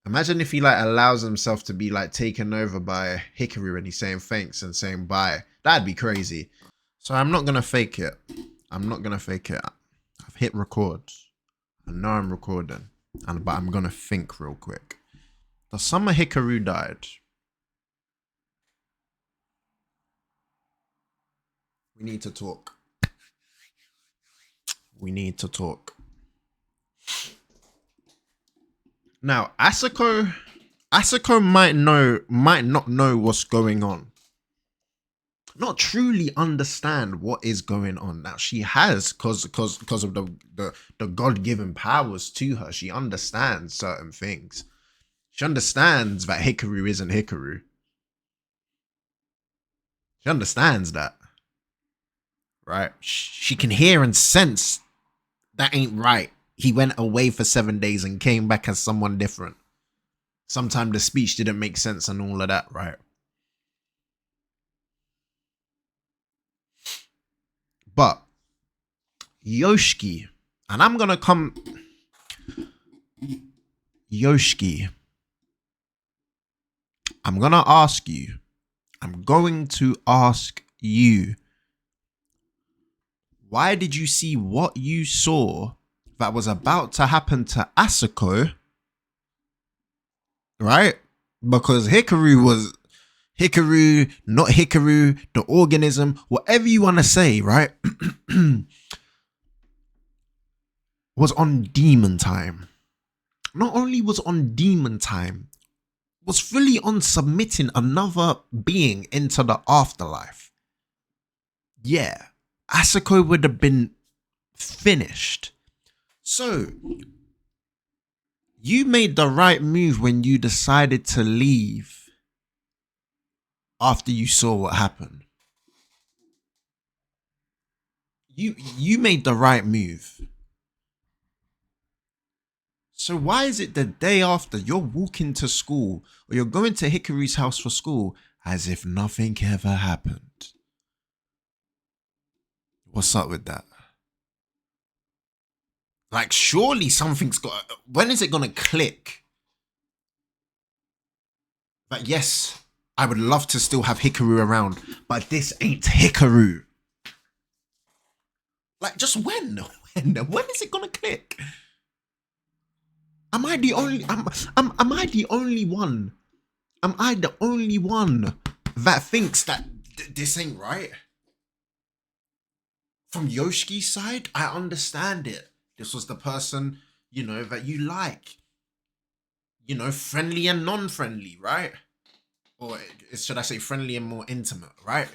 Imagine if he like allows himself to be like taken over by Hikaru and he's saying thanks and saying bye. That'd be crazy. So I'm not gonna fake it. I'm not gonna fake it. I've hit record. I know I'm recording. But I'm gonna think real quick. The summer Hikaru died, we need to talk. We need to talk. Now, Asako might not know what's going on. Not truly understand what is going on. Now she has because of the God-given powers to her. She understands certain things. She understands that Hikaru isn't Hikaru. She understands that, right? She can hear and sense that ain't right. He went away for 7 days and came back as someone different. Sometimes the speech didn't make sense and all of that, right? But Yoshiki, and I'm gonna come Yoshiki, I'm gonna ask you. I'm going to ask you. Why did you see what you saw that was about to happen to Asako? Right? Because Hikaru, not Hikaru, the organism, whatever you want to say, right? was on demon time. Not only was on demon time, was fully on submitting another being into the afterlife. Yeah, Asako would have been finished. So, you made the right move when you decided to leave after you saw what happened. You made the right move. So why is it the day after you're walking to school or you're going to Hikaru's house for school as if nothing ever happened? What's up with that? Like, surely something's got. When is it gonna click? But yes, I would love to still have Hikaru around, but this ain't Hikaru. Like, just when? When is it gonna click? Am I the only? Am I the only one? Am I the only one that thinks that this ain't right? From Yoshiki's side, I understand it. This was the person, that you like. Friendly and non-friendly, right? Or should I say friendly and more intimate, right?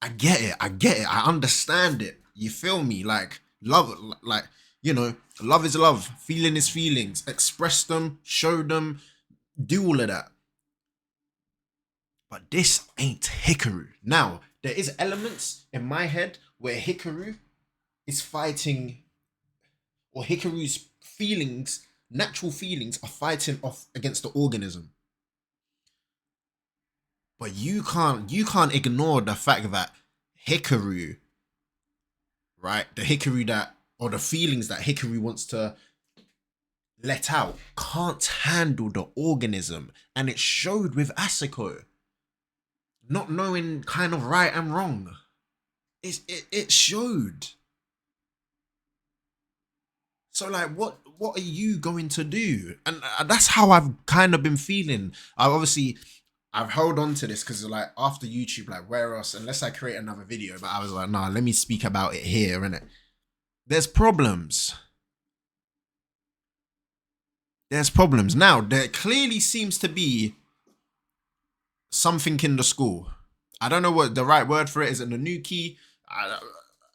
I get it. I understand it. You feel me? Like, love, love is love. Feeling is feelings. Express them, show them, do all of that. But this ain't Hikaru. Now, there is elements in my head where Hikaru is fighting, or Hikaru's feelings, natural feelings, are fighting off against the organism. But you can't ignore the fact that Hikaru, right? The Hikaru that, or the feelings that Hikaru wants to let out, can't handle the organism. And it showed with Asako. Not knowing kind of right and wrong. It showed. So like, what are you going to do? And that's how I've kind of been feeling. I've held on to this because like after YouTube, like where else? Unless I create another video, but I was like, nah, let me speak about it here, innit? There's problems. There's problems. Now, there clearly seems to be something in the school. I don't know what the right word for it is. In the new key,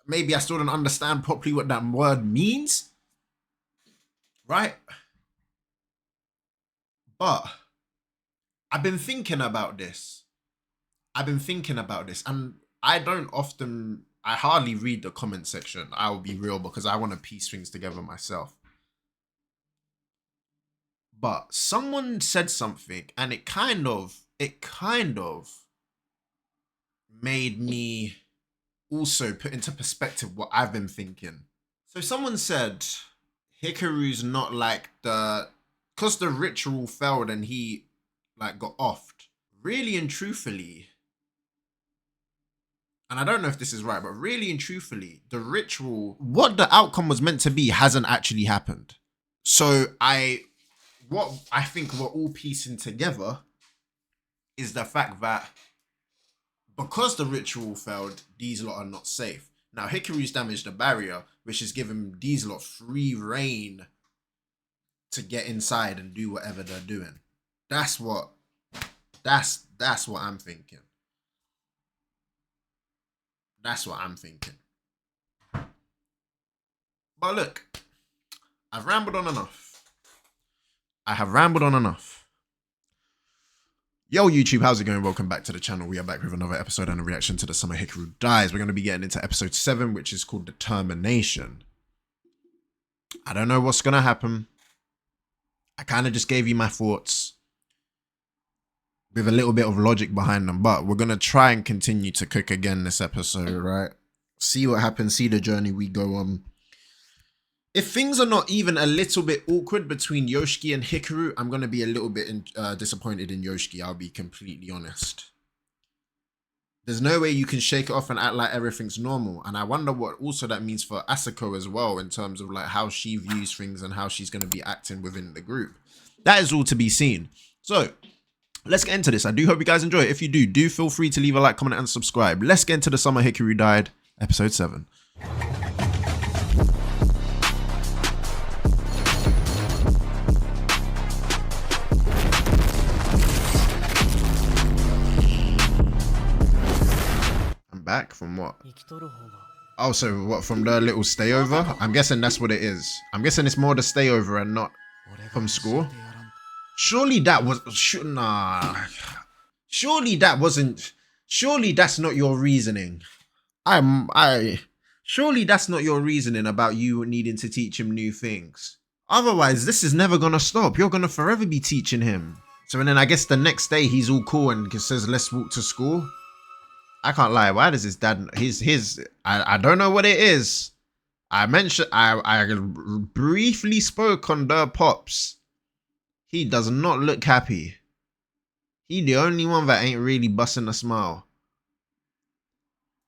maybe I still don't understand properly what that word means, right? But I've been thinking about this. And I hardly read the comment section. I'll be real because I want to piece things together myself. But someone said something and it kind of made me also put into perspective what I've been thinking. So someone said Hikaru's not like the because the ritual failed and he like got offed. Really and truthfully, and I don't know if this is right, but really and truthfully, the ritual, what the outcome was meant to be, hasn't actually happened. So what I think we're all piecing together is the fact that because the ritual failed, these lot are not safe. Now Hikaru's damaged the barrier, which has given these lot free reign to get inside and do whatever they're doing. That's what I'm thinking. That's what I'm thinking. But look, I've rambled on enough. I have rambled on enough. Yo, YouTube, how's it going? Welcome back to the channel. We are back with another episode and a reaction to the Summer Hikaru Dies. We're going to be getting into episode 7, which is called Determination. I don't know what's going to happen. I kind of just gave you my thoughts with a little bit of logic behind them, but we're going to try and continue to cook again this episode, right? See what happens, see the journey we go on. If things are not even a little bit awkward between Yoshiki and Hikaru, I'm going to be a little bit disappointed in Yoshiki, I'll be completely honest. There's no way you can shake it off and act like everything's normal. And I wonder what also that means for Asako as well, in terms of like how she views things and how she's going to be acting within the group. That is all to be seen. So let's get into this. I do hope you guys enjoy it. If you do feel free to leave a like, comment, and subscribe. Let's get into the Summer Hikaru Died, episode 7. Back from what? Oh, so what, from the little stayover? I'm guessing that's what it is. I'm guessing it's more the stayover and not from school. Surely that was nah. Surely that wasn't. Surely that's not your reasoning. Surely that's not your reasoning about you needing to teach him new things. Otherwise, this is never gonna stop. You're gonna forever be teaching him. So and then I guess the next day he's all cool and says, "Let's walk to school." I can't lie. Why does his dad? I don't know what it is. I briefly spoke on the pops. He does not look happy. He the only one that ain't really busting a smile.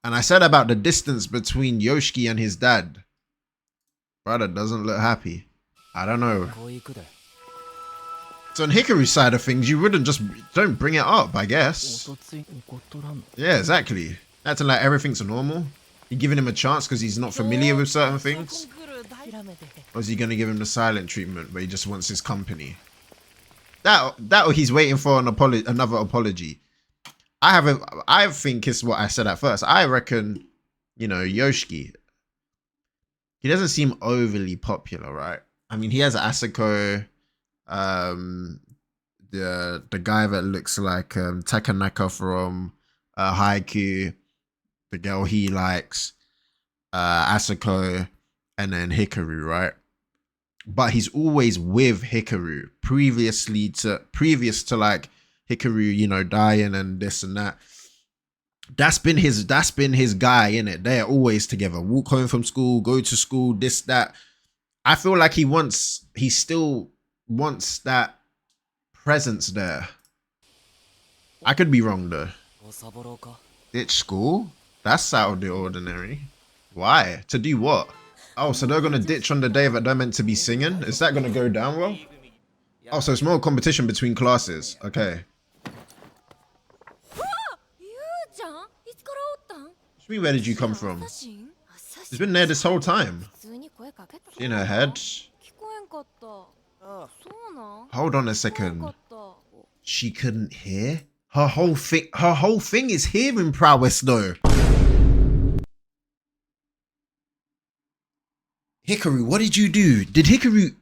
And I said about the distance between Yoshiki and his dad. Brother doesn't look happy. I don't know. So on Hikaru's side of things, you wouldn't just don't bring it up, I guess. Yeah, exactly. Acting like everything's normal. You're giving him a chance because he's not familiar with certain things. Or is he gonna give him the silent treatment where he just wants his company? That or he's waiting for an another apology. I think it's what I said at first. I reckon, you know, Yoshiki, he doesn't seem overly popular, right? I mean, he has Asako. The guy that looks like Takanaka from Haikyuu, the girl he likes, Asako, and then Hikaru, right? But he's always with Hikaru previous to like Hikaru, you know, dying and this and that. That's been his guy, innit? They're always together. Walk home from school, go to school, this, that. I feel like he still wants that presence there. I could be wrong though. Ditch school? That's out of the ordinary. Why? To do what? Oh, so they're gonna ditch on the day that they're meant to be singing? Is that gonna go down well? Oh, so it's more competition between classes. Okay. Where did you come from? She's been there this whole time. In her head. Hold on a second. She couldn't hear? Her whole thing is hearing prowess though. Hikaru, what did you do? Did Hikaru...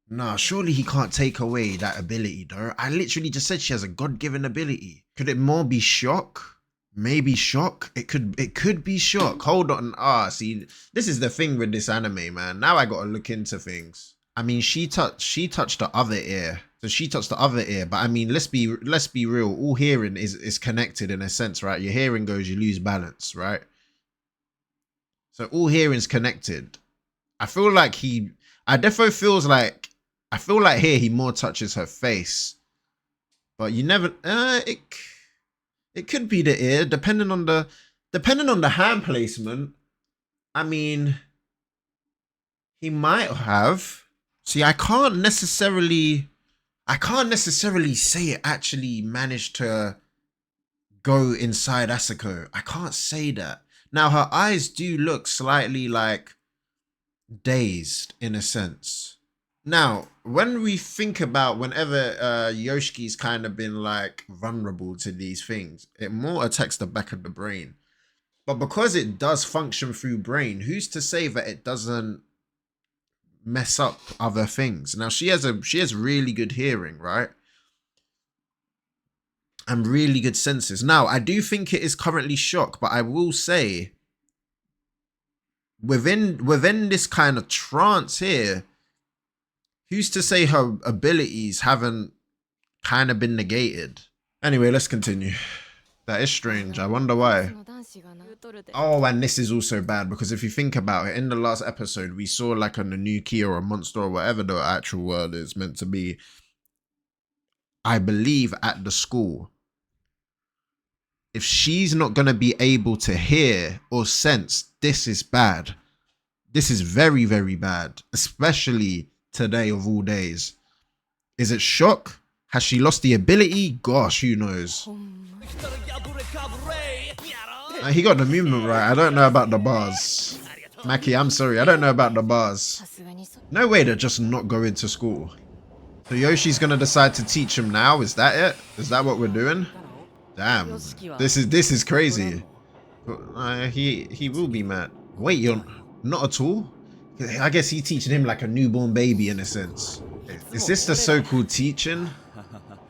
Nah, surely he can't take away that ability though. I literally just said she has a God-given ability. Could it more be shock? Maybe shock? It could be shock. Hold on. See, this is the thing with this anime, man. Now I gotta look into things. I mean, she touched the other ear. So she touched the other ear. But I mean, let's be real. All hearing is connected in a sense, right? Your hearing goes, you lose balance, right? So all hearing's connected. I feel like I defo feels like, I feel like here he more touches her face. But you never, it could be the ear, depending on the hand placement. I mean, he might have. See, I can't necessarily say it actually managed to go inside Asako. I can't say that. Now, her eyes do look slightly like dazed in a sense. Now, when we think about whenever Yoshiki's kind of been like vulnerable to these things, it more attacks the back of the brain. But because it does function through brain, who's to say that it doesn't mess up other things? Now she has really good hearing, right? And really good senses. Now, I do think it is currently shock, but I will say within this kind of trance here, who's to say her abilities haven't kind of been negated? Anyway, let's continue. That is strange. I wonder why. Oh, and this is also bad because if you think about it, in the last episode, we saw like a Nanuki or a monster or whatever the actual word is meant to be, I believe, at the school. If she's not going to be able to hear or sense, this is bad. This is very, very bad, especially today of all days. Is it shock? Has she lost the ability? Gosh, who knows? He got the movement right. I don't know about the bars. Maki, I'm sorry. I don't know about the bars. No way they're just not going to school. So Yoshi's going to decide to teach him now. Is that it? Is that what we're doing? Damn. This is crazy. He will be mad. Wait, you're not at all? I guess he's teaching him like a newborn baby in a sense. Is this the so-called teaching?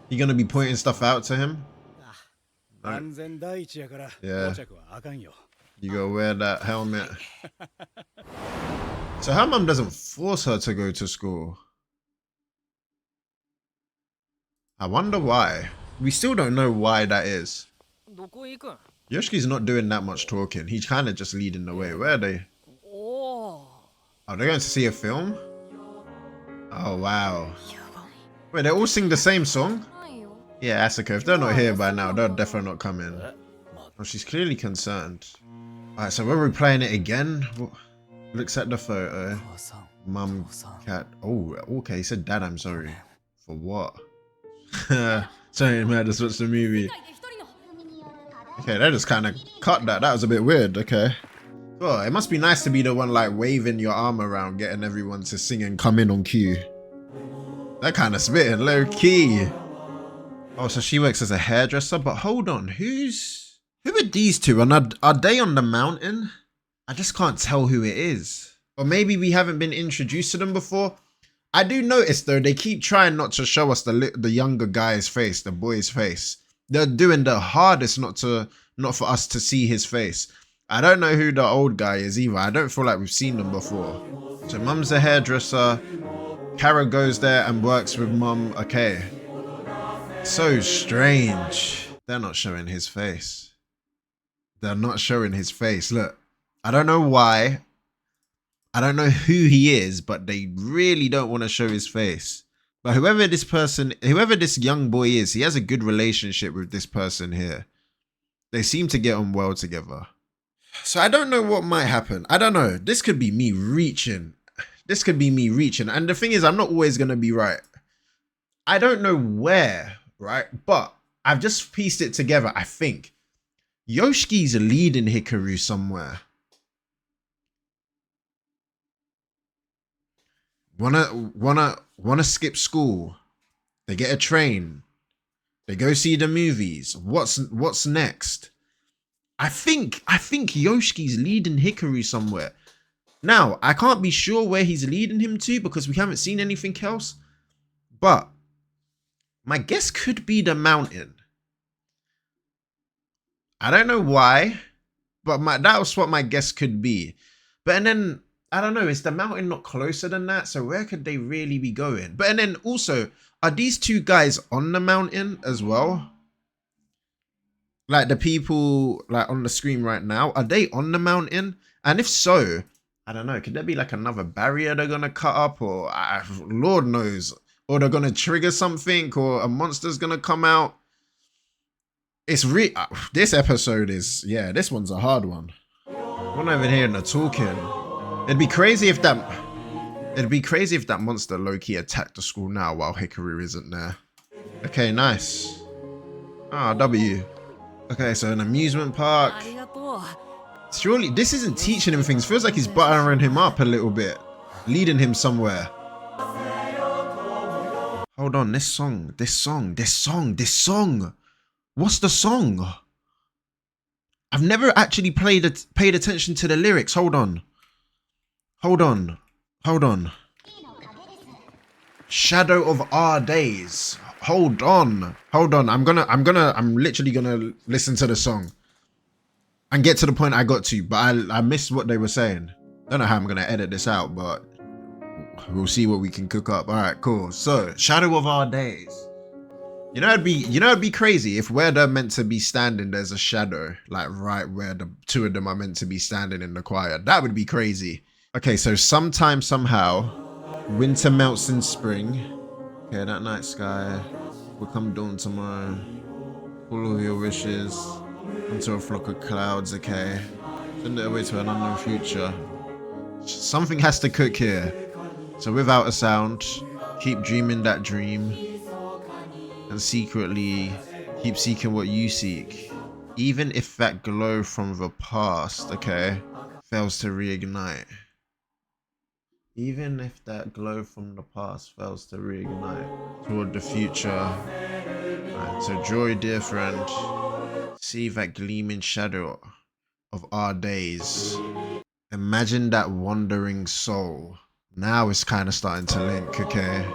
You gonna be pointing stuff out to him? Right. Yeah. You gotta wear that helmet. So her mum doesn't force her to go to school. I wonder why. We still don't know why that is. Yoshiki's not doing that much talking. He's kind of just leading the way. Where are they? Oh, they're going to see a film? Oh, wow. Wait, they all sing the same song? Yeah, Asako. If they're not here by now, they're definitely not coming. Oh, she's clearly concerned. Alright, so we're replaying it again. Looks at the photo. Mum, cat. Oh, okay. He said, Dad, I'm sorry. For what? Sorry, man, just watched the movie. Okay, they just kind of cut that. That was a bit weird. Okay. Oh, it must be nice to be the one like waving your arm around, getting everyone to sing and come in on cue. That kind of spitting, low key. Oh, so she works as a hairdresser, but hold on, who are these two? And are they on the mountain? I just can't tell who it is. Or maybe we haven't been introduced to them before. I do notice though, they keep trying not to show us the younger guy's face, the boy's face. They're doing the hardest not for us to see his face. I don't know who the old guy is either. I don't feel like we've seen them before. So mum's a hairdresser. Kara goes there and works with mum. Okay. So strange. They're not showing his face. They're not showing his face. Look, I don't know why. I don't know who he is, but they really don't want to show his face. But whoever this young boy is, he has a good relationship with this person here. They seem to get on well together. So I don't know what might happen. I don't know. This could be me reaching. And the thing is, I'm not always going to be right. I don't know where, right? But I've just pieced it together, I think. Yoshiki's leading Hikaru somewhere. Wanna skip school. They get a train. They go see the movies. What's next? I think Yoshiki's leading Hikaru somewhere. Now, I can't be sure where he's leading him to because we haven't seen anything else. But my guess could be the mountain. I don't know why, but that was what my guess could be. But and then I don't know, is the mountain not closer than that? So where could they really be going? But and then also, are these two guys on the mountain as well? Like the people like on the screen right now, are they on the mountain? And if so, I don't know, could there be like another barrier they're gonna cut up, or Lord knows, or they're gonna trigger something, or a monster's gonna come out? It's this episode is, yeah, this one's a hard one. We're not even hearing the talking. It'd be crazy if that monster low-key attacked the school now while Hikaru isn't there. Okay, nice. Ah, W. Okay, so an amusement park. Surely this isn't teaching him things. Feels like he's buttering him up a little bit, leading him somewhere. Hold on, this song. What's the song? I've never actually paid attention to the lyrics. Hold on. Shadow of Our Days. Hold on. I'm literally gonna listen to the song and get to the point I got to, but I missed what they were saying. Don't know how I'm gonna edit this out, but we'll see what we can cook up. All right, cool. So, Shadow of Our Days. It'd be crazy if where they're meant to be standing, there's a shadow, like right where the two of them are meant to be standing in the choir. That would be crazy. Okay, so sometime, somehow, winter melts in spring. Okay, that night sky will come dawn tomorrow. All of your wishes into a flock of clouds. Okay, send it away to an unknown future. Something has to cook here. So without a sound, keep dreaming that dream. And secretly keep seeking what you seek, even if that glow from the past, okay, fails to reignite. Even if that glow from the past fails to reignite toward the future. Right, so joy, dear friend, see that gleaming shadow of our days. Imagine that wandering soul. Now it's kind of starting to link, okay?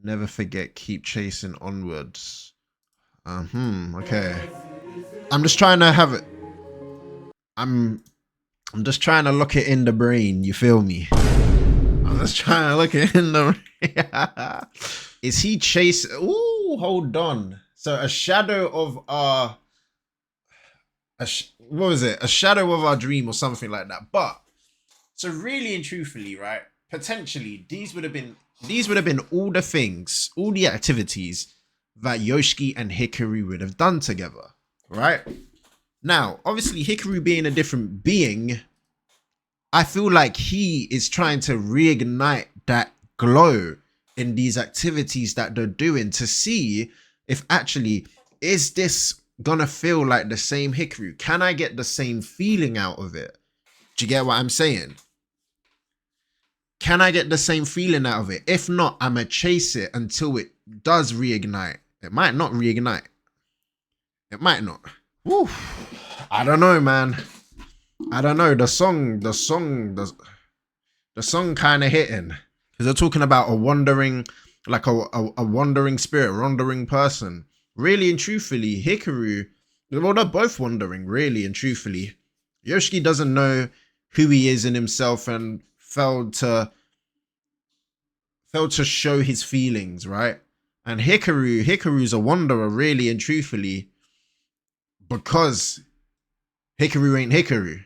Never forget, keep chasing onwards. Okay. I'm just trying to have it. I'm just trying to look it in the brain, you feel me? I'm just trying to look it in the Is he chasing? Ooh, hold on. So a shadow of our what was it? A shadow of our dream or something like that. But so really and truthfully, right? Potentially, these would have been all the things, all the activities that Yoshiki and Hikaru would have done together, right? Now, obviously, Hikaru being a different being, I feel like he is trying to reignite that glow in these activities that they're doing to see if actually, is this gonna feel like the same Hikaru? Can I get the same feeling out of it? Do you get what I'm saying? Can I get the same feeling out of it? If not, I'm going to chase it until it does reignite. It might not reignite. It might not. Woo. I don't know, man. I don't know. The song kind of hitting. Because they're talking about a wandering, like a wandering spirit, wandering person. Really and truthfully, Hikaru, well, they're both wandering, really and truthfully. Yoshiki doesn't know who he is in himself and failed to show his feelings, right? And Hikaru's a wanderer, really and truthfully, because Hikaru ain't Hikaru,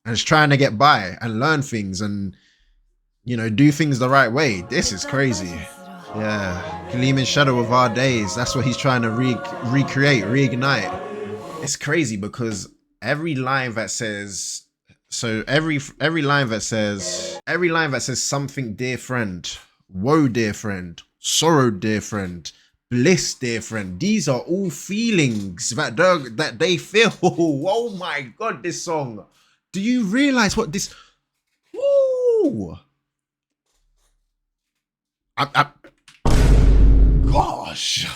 and is trying to get by and learn things and, you know, do things the right way. This is crazy. Yeah, gleaming shadow of our days. That's what he's trying to recreate, reignite. It's crazy because every line that says. So every line that says something, dear friend, woe, dear friend, sorrow, dear friend, bliss, dear friend, these are all feelings that they feel. Oh my god, this song. Do you realize what this? Woo! Gosh,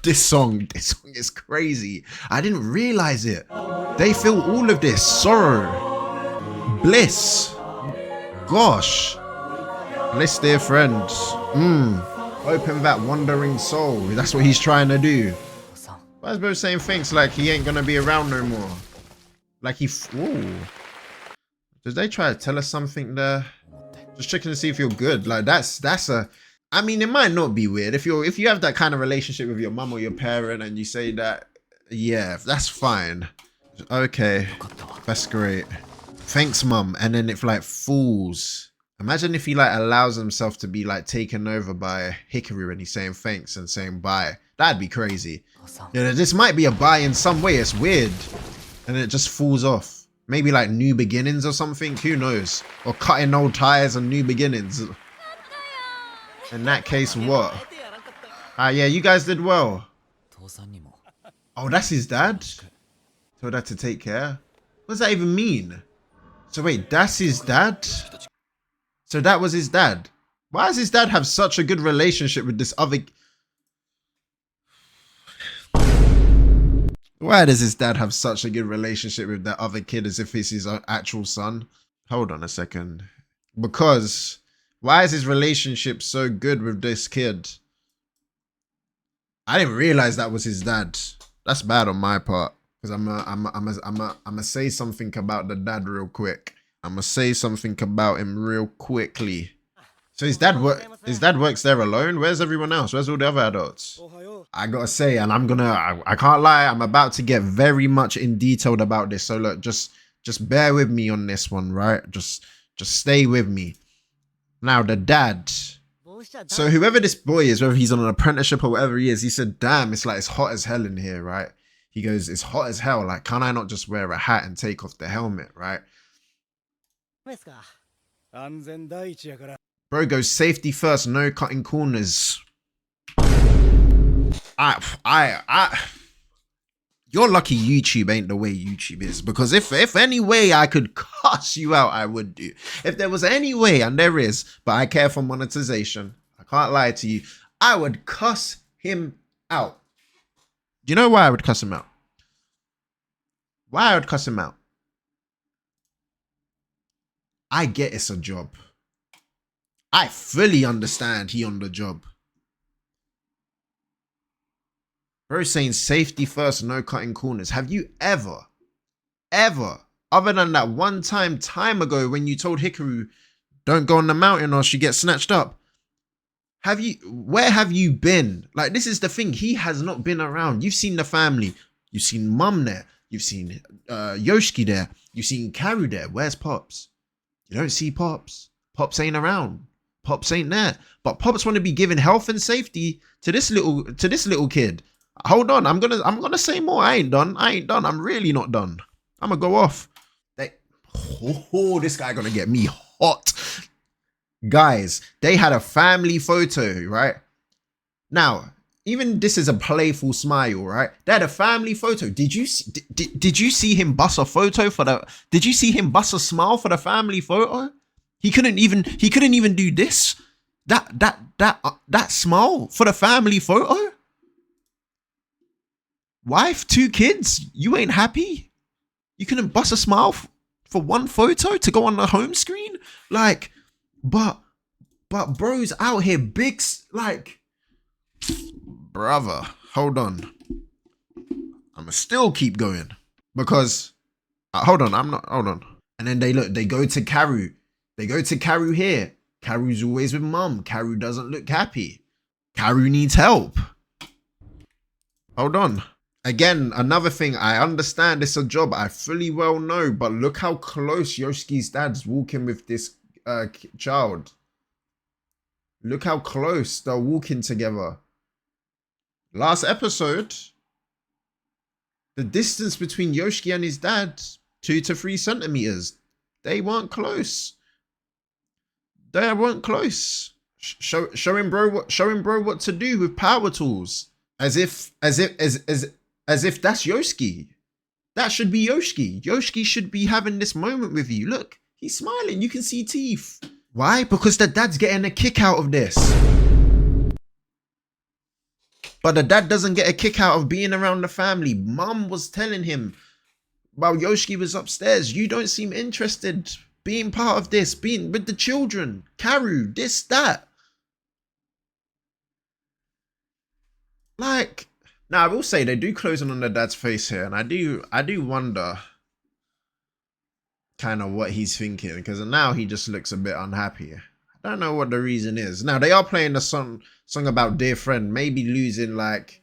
this song is crazy. I didn't realize it. They feel all of this sorrow. Bliss. Gosh. Bliss, dear friends. Open that wandering soul. That's what he's trying to do. Why is both saying things like he ain't gonna be around no more? Like he... Ooh. Did they try to tell us something there? Just checking to see if you're good. Like that's a... I mean, it might not be weird. If you have that kind of relationship with your mum or your parent and you say that, yeah, that's fine. Okay. That's great. thanks mum, and then if like falls. Imagine if he like allows himself to be like taken over by Hikaru and he's saying thanks and saying bye. That'd be crazy. Yeah, this might be a bye in some way. It's weird. And it just falls off. Maybe like new beginnings or something. Who knows? Or cutting old tires and new beginnings. In that case, what? Ah, yeah, you guys did well. Oh, that's his dad? Told dad to take care? What does that even mean? So wait, that's his dad? So that was his dad. Why does his dad have such a good relationship with this other... Why does his dad have such a good relationship with that other kid as if it's his actual son? Hold on a second. Because why is his relationship so good with this kid? I didn't realize that was his dad. That's bad on my part. Because I'm gonna say something about the dad real quick. I'm gonna say something about him real quickly. So his dad works there alone? Where's everyone else? Where's all the other adults? I gotta say, and I can't lie, I'm about to get very much in detailed about this. So look, just bear with me on this one, right? Just stay with me. Now, the dad. So whoever this boy is, whether he's on an apprenticeship or whatever he is, he said, damn, it's like, it's hot as hell in here, right? He goes, it's hot as hell. Like, can I not just wear a hat and take off the helmet, right? Bro goes, safety first, no cutting corners. You're lucky YouTube ain't the way YouTube is, because if any way I could cuss you out, I would do. If there was any way, and there is, but I care for monetization, I can't lie to you, I would cuss him out. Do you know why I would cuss him out? Why I would cuss him out? I get it's a job. I fully understand he on the job. Bro saying safety first, no cutting corners. Have you ever, other than that one time ago when you told Hikaru, don't go on the mountain or she gets snatched up, where have you been? Like, this is the thing. He has not been around. You've seen the family. You've seen mum there. You've seen Yoshiki there. You've seen Karu there. Where's Pops? You don't see Pops. Pops ain't around. Pops ain't there. But Pops want to be giving health and safety to this little kid. Hold on, I'm gonna say more. I ain't done. I'm really not done. I'm gonna go off. This guy gonna get me hot. Guys, they had a family photo, right? Now, even this is a playful smile, right? They had a family photo. Did you see him bust a photo for the? Did you see him bust a smile for the family photo? He couldn't even do this. That smile for the family photo. Wife, 2 kids. You ain't happy? You couldn't bust a smile for one photo to go on the home screen? Like, but bro's out here big, like, brother, hold on. I'ma still keep going because, hold on. And then they go to Karu. They go to Karu here. Karu's always with mum. Karu doesn't look happy. Karu needs help. Hold on. Again, another thing, I understand it's a job, I fully well know, but look how close Yoshiki's dad's walking with this child. Look how close they're walking together. Last episode, the distance between Yoshiki and his dad, 2 to 3 centimeters. They weren't close. They weren't close. Showing bro what to do with power tools. As if that's Yoshiki. That should be Yoshiki. Yoshiki should be having this moment with you. Look, he's smiling. You can see teeth. Why? Because the dad's getting a kick out of this. But the dad doesn't get a kick out of being around the family. Mum was telling him while Yoshiki was upstairs, you don't seem interested being part of this, being with the children. Karu, this, that. Like, now I will say they do close in on the dad's face here, and I do wonder kind of what he's thinking, because now he just looks a bit unhappy. I don't know what the reason is. Now they are playing the song about dear friend, maybe losing, like,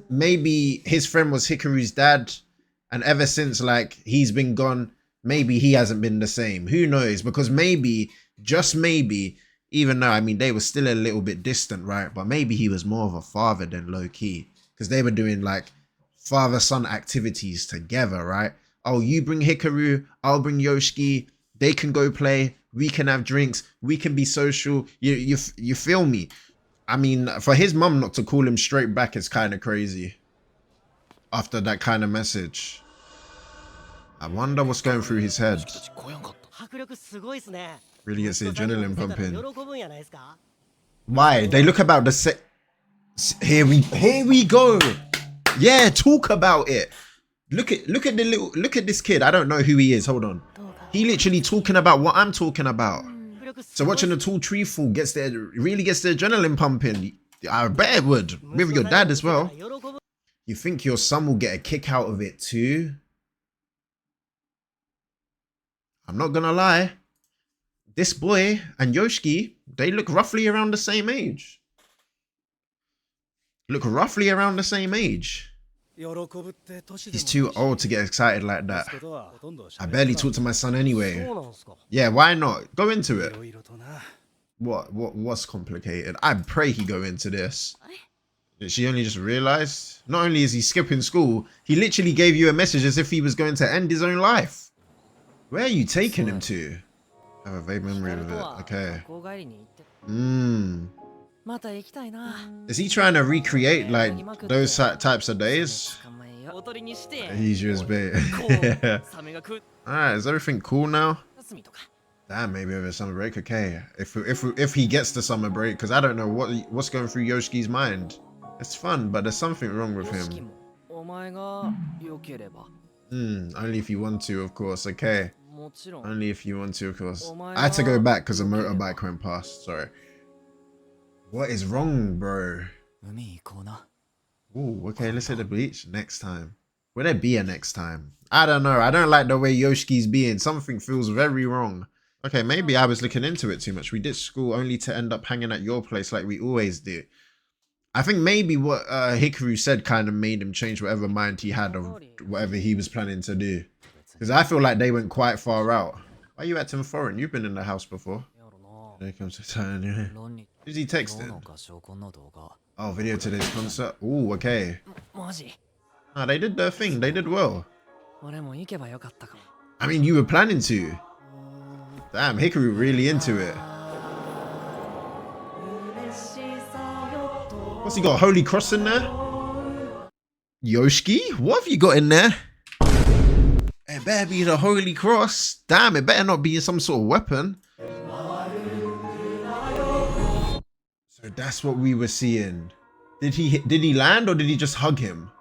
maybe his friend was Hikaru's dad, And ever since, like, he's been gone, maybe he hasn't been the same. Who knows? Because maybe, just maybe, even though, I mean, they were still a little bit distant, right? But maybe he was more of a father than low-key. Because they were doing, like, father-son activities together, right? Oh, you bring Hikaru, I'll bring Yoshiki. They can go play. We can have drinks. We can be social. You feel me? I mean, for his mum not to call him straight back is kind of crazy. After that kind of message. I wonder what's going through his head. Really gets the adrenaline pumping. Why? They look about the same. Here we go. Yeah, talk about it. Look at this kid. I don't know who he is. Hold on. He literally talking about what I'm talking about. So watching the tall tree fall really gets the adrenaline pumping. I bet it would. With your dad as well. You think your son will get a kick out of it too? I'm not gonna lie. This boy and Yoshiki, they look roughly around the same age. Look roughly around the same age. He's too old to get excited like that. I barely talk to my son anyway. Yeah, why not? Go into it. What's complicated? I pray he go into this. She only just realized. Not only is he skipping school, he literally gave you a message as if he was going to end his own life. Where are you taking him to? I have a vague memory of it. Okay. Is he trying to recreate like those types of days? He's just bait. Alright, is everything cool now? Damn, maybe over summer break. Okay, if he gets the summer break, because I don't know what's going through Yoshiki's mind. It's fun, but there's something wrong with him. Only if you want to, of course. Okay. Only if you want to, of course. I had to go back because a motorbike went past. Sorry. What is wrong, bro? Ooh, okay, let's hit the beach next time. Will there be a next time? I don't know. I don't like the way Yoshiki's being. Something feels very wrong. Okay, maybe I was looking into it too much. We did school only to end up hanging at your place like we always do. I think maybe what Hikaru said kind of made him change whatever mind he had of whatever he was planning to do. Because I feel like they went quite far out. Why are you acting foreign? You've been in the house before. There comes the time. Who's he texting? Oh, video today's concert. Ooh, okay. Ah, they did their thing. They did well. I mean, you were planning to. Damn, Hikaru really into it. What's he got? Holy Cross in there? Yoshiki? What have you got in there? It better be the Holy Cross. Damn, it better not be some sort of weapon. So that's what we were seeing. Did he land or did he just hug him?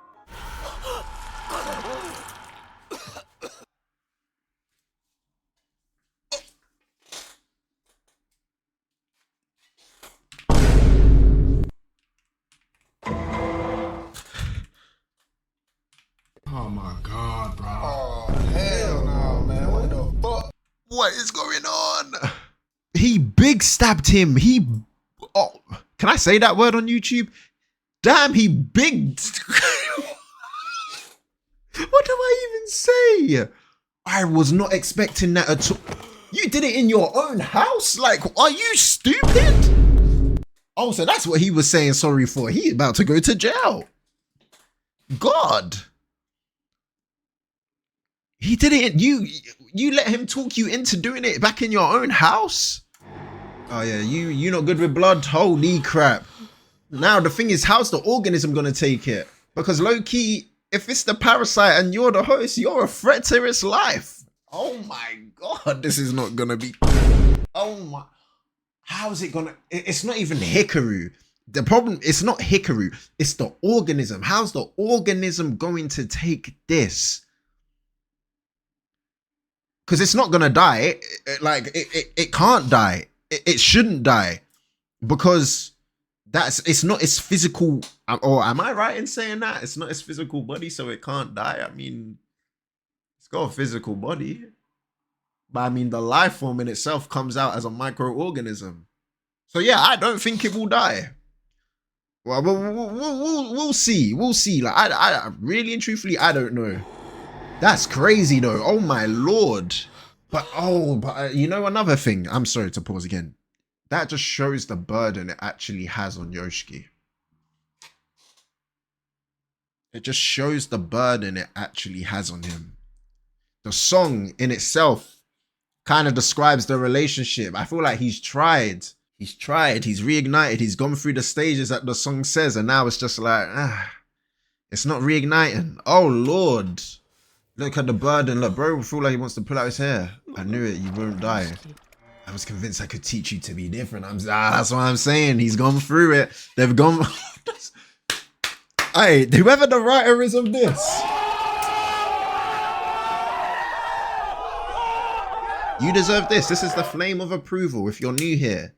Oh my god, bro. Oh, hell no, man. What the fuck? What is going on? He big stabbed him. Oh, can I say that word on YouTube? Damn, he big. What do I even say? I was not expecting that at all. You did it in your own house? Like, are you stupid? Oh, so that's what he was saying sorry for. He about to go to jail. God. He did it. You let him talk you into doing it back in your own house? Oh yeah, you not good with blood? Holy crap. Now the thing is, how's the organism gonna take it? Because low key, if it's the parasite and you're the host, you're a threat to its life. Oh my god, this is not gonna be. Oh my. How is it gonna? It's not even Hikaru. The problem, it's not Hikaru, it's the organism. How's the organism going to take this? Because it's not gonna die. It can't die. It shouldn't die. Because it's not its physical, or am I right in saying that? It's not its physical body, so it can't die. I mean, it's got a physical body. But I mean, the life form in itself comes out as a microorganism. So yeah, I don't think it will die. Well, we'll see. We'll see. Like, I really and truthfully, I don't know. That's crazy though. Oh my lord. But you know another thing. I'm sorry to pause again. That just shows the burden it actually has on Yoshiki. It just shows the burden it actually has on him. The song in itself kind of describes the relationship. I feel like he's tried, he's reignited, he's gone through the stages that the song says, and now it's just like, it's not reigniting. Oh Lord. Look at the burden. Look, bro, I feel like he wants to pull out his hair. I knew it, you won't die. I was convinced I could teach you to be different. That's what I'm saying. He's gone through it. They've gone. Hey, whoever the writer is of this, you deserve this. This is the flame of approval. If you're new here,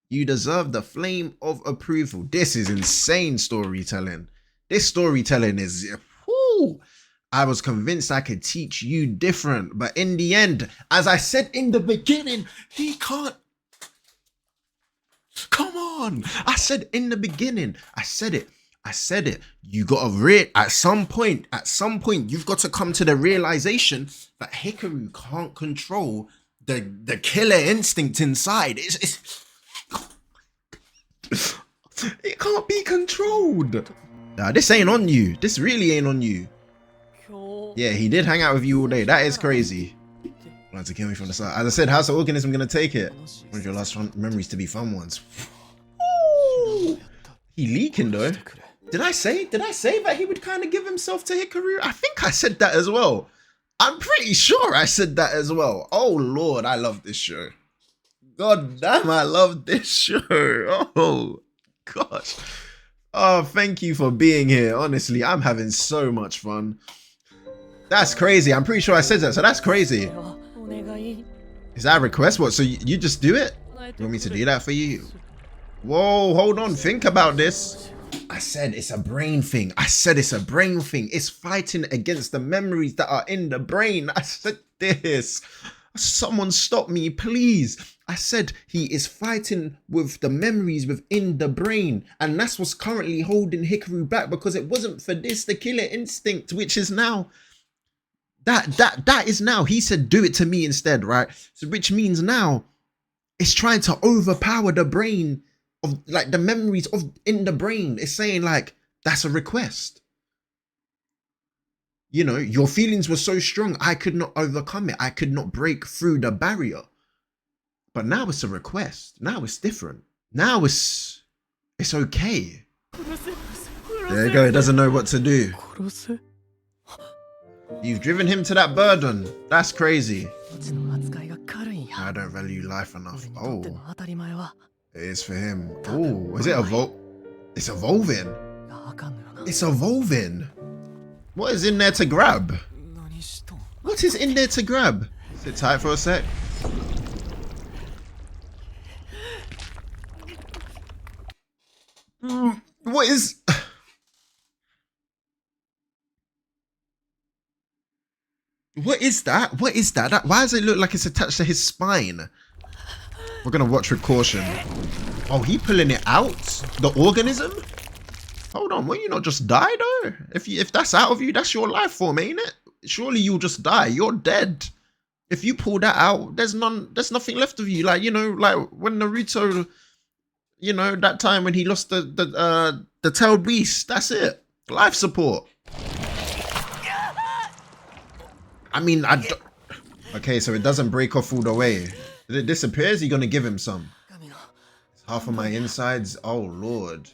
you deserve the flame of approval. This is insane storytelling. This storytelling is, whoo. I was convinced I could teach you different, but in the end, as I said in the beginning, he can't. Come on. I said in the beginning, I said it. You gotta at some point, you've got to come to the realization that Hikaru can't control the killer instinct inside. It can't be controlled. Nah, this ain't on you. This really ain't on you. Yeah, he did hang out with you all day. That is crazy. Wanted to kill me from the side. As I said, how's the organism gonna take it? One of your last memories to be fun ones. Ooh. He leaking though. Did I say that he would kind of give himself to Hikaru? I think I said that as well. I'm pretty sure I said that as well. Oh Lord, I love this show. God damn, I love this show. Oh gosh. Oh, thank you for being here. Honestly, I'm having so much fun. That's crazy. I'm pretty sure I said that, so that's crazy. Is that a request? What, so you just do it? You want me to do that for you? Whoa, hold on. Think about this. I said it's a brain thing. It's fighting against the memories that are in the brain. I said this. Someone stop me, please. I said he is fighting with the memories within the brain. And that's what's currently holding Hikaru back, because it wasn't for this, the killer instinct, which is now... That is now, he said, do it to me instead, right? So which means now it's trying to overpower the brain of, like, the memories of in the brain. It's saying like, that's a request. You know, your feelings were so strong, I could not overcome it. I could not break through the barrier. But now it's a request. Now it's different. Now it's okay. There you go, it doesn't know what to do. You've driven him to that burden. That's crazy. I don't value life enough. Oh. It is for him. Oh, is it It's evolving. It's evolving. What is in there to grab? What is in there to grab? Sit tight for a sec. What is... What is that? What is that? Why does it look like it's attached to his spine? We're gonna watch with caution. Oh, he pulling it out? The organism? Hold on, will you not just die though? If that's out of you, that's your life form, ain't it? Surely you'll just die. You're dead. If you pull that out, there's nothing left of you. Like, you know, like when Naruto, you know, that time when he lost the tailed beast, that's it. Life support. I mean, okay, so it doesn't break off all the way. If it disappears, you're gonna give him some. It's half of my insides. Oh Lord,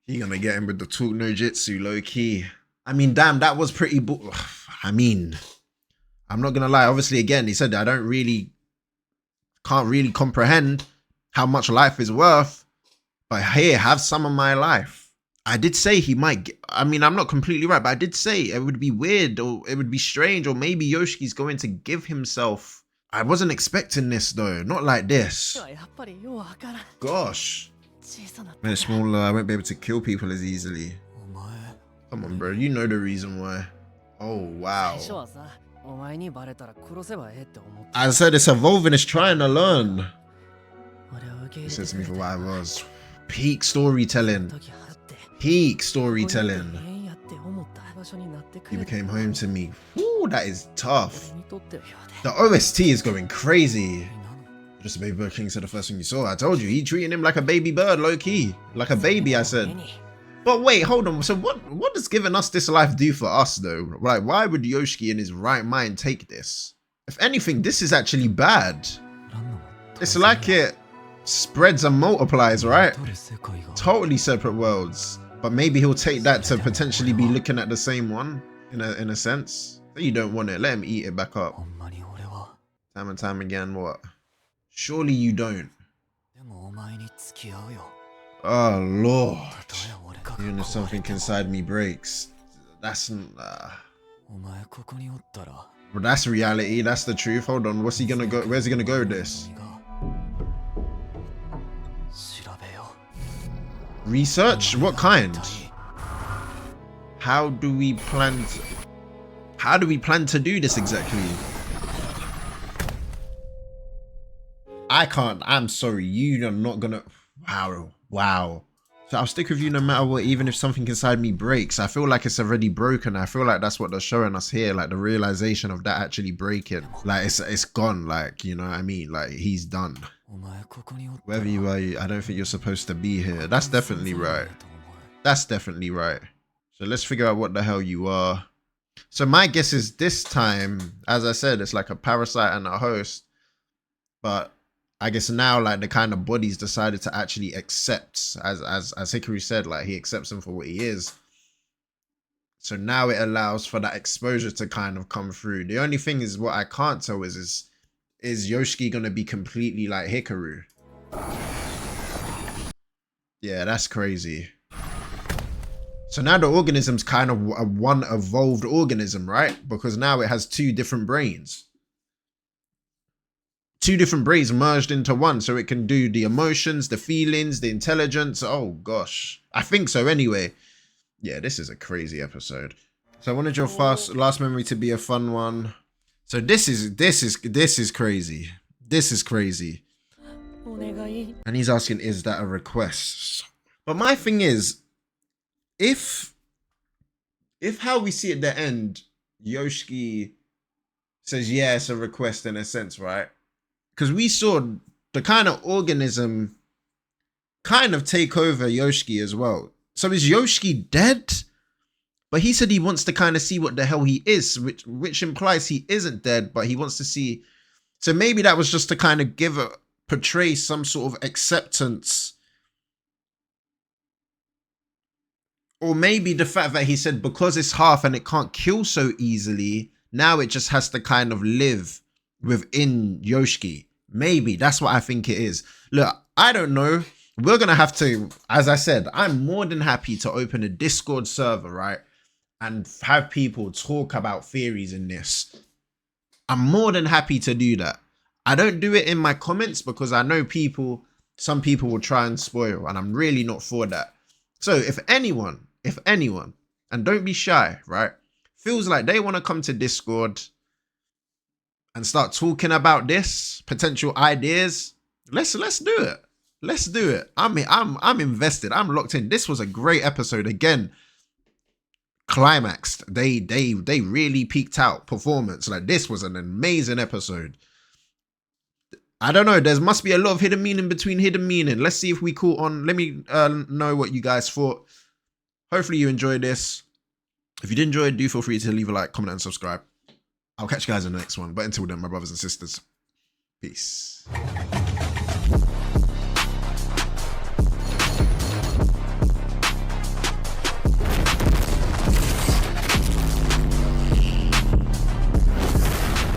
you're gonna get him with the talk no jitsu, low key. I mean, damn, that was pretty. I mean, I'm not gonna lie. Obviously, again, he said that can't really comprehend how much life is worth. But here, have some of my life. I did say he might get, I mean, I'm not completely right, but I did say it would be weird, or it would be strange, or maybe Yoshiki's going to give himself. I wasn't expecting this though, not like this. Gosh. When it's smaller, I won't be able to kill people as easily. Come on, bro, you know the reason why. Oh, wow. As I said, it's evolving, it's trying to learn. He said to me for what I was. Peak storytelling. Peak storytelling. You became home to me. Woo. Oh, that is tough. The OST is going crazy. Just a baby bird king said the first thing you saw. I told you, he treating him like a baby bird, low key. Like a baby, I said. But wait, hold on. So what does giving us this life do for us though? Like, why would Yoshiki in his right mind take this? If anything, this is actually bad. It's like it spreads and multiplies, right? Totally separate worlds. But maybe he'll take that to potentially be looking at the same one in a sense. So you don't want it. Let him eat it back up. Time and time again, what? Surely you don't. Oh Lord. Even if something inside me breaks, that's but that's reality. That's the truth. Hold on. What's he gonna go? Where's he gonna go with this? Research? What kind? How do we plan to do this exactly? I can't. I'm sorry. You are not gonna. Wow. So I'll stick with you no matter what, even if something inside me breaks. I feel like it's already broken. I feel like that's what they're showing us here, like the realization of that actually breaking. Like it's gone, like, you know what I mean? Like he's done. Wherever you are, I don't think you're supposed to be here. That's definitely right. That's definitely right. So let's figure out what the hell you are. So my guess is this time, as I said, it's like a parasite and a host. But I guess now, like, the kind of bodies decided to actually accept, as Hikaru said, like, he accepts him for what he is. So now it allows for that exposure to kind of come through. The only thing is, what I can't tell is Yoshiki gonna be completely like Hikaru? Yeah, that's crazy. So now the organism's kind of a one evolved organism, right? Because now it has two different brains. Two different brains merged into one, so it can do the emotions, the feelings, the intelligence. Oh gosh, I think so anyway. Yeah, this is a crazy episode. So I wanted your last memory to be a fun one. So this is crazy. This is crazy. And he's asking, is that a request? But my thing is, if how we see at the end, Yoshiki says, yeah, it's a request in a sense, right? Because we saw the kind of organism kind of take over Yoshiki as well. So is Yoshiki dead? But he said he wants to kind of see what the hell he is, which implies he isn't dead, but he wants to see. So maybe that was just to kind of portray some sort of acceptance. Or maybe the fact that he said because it's half and it can't kill so easily, now it just has to kind of live within Yoshiki. Maybe that's what I think it is. Look, I don't know. We're going to have to, as I said, I'm more than happy to open a Discord server, right? And have people talk about theories in this. I'm more than happy to do that. I don't do it in my comments because I know some people will try and spoil, and I'm really not for that. So if anyone, and don't be shy, right, feels like they want to come to Discord and start talking about this, potential ideas, let's do it. Let's do it. I'm invested. I'm locked in. This was a great episode. Again, climaxed. They really peaked out performance. Like, this was an amazing episode. I don't know. There must be a lot of hidden meaning between hidden meaning. Let's see if we caught on. Let me know what you guys thought. Hopefully you enjoyed this. If you did enjoy it, do feel free to leave a like, comment, and subscribe. I'll catch you guys in the next one. But until then, my brothers and sisters, peace.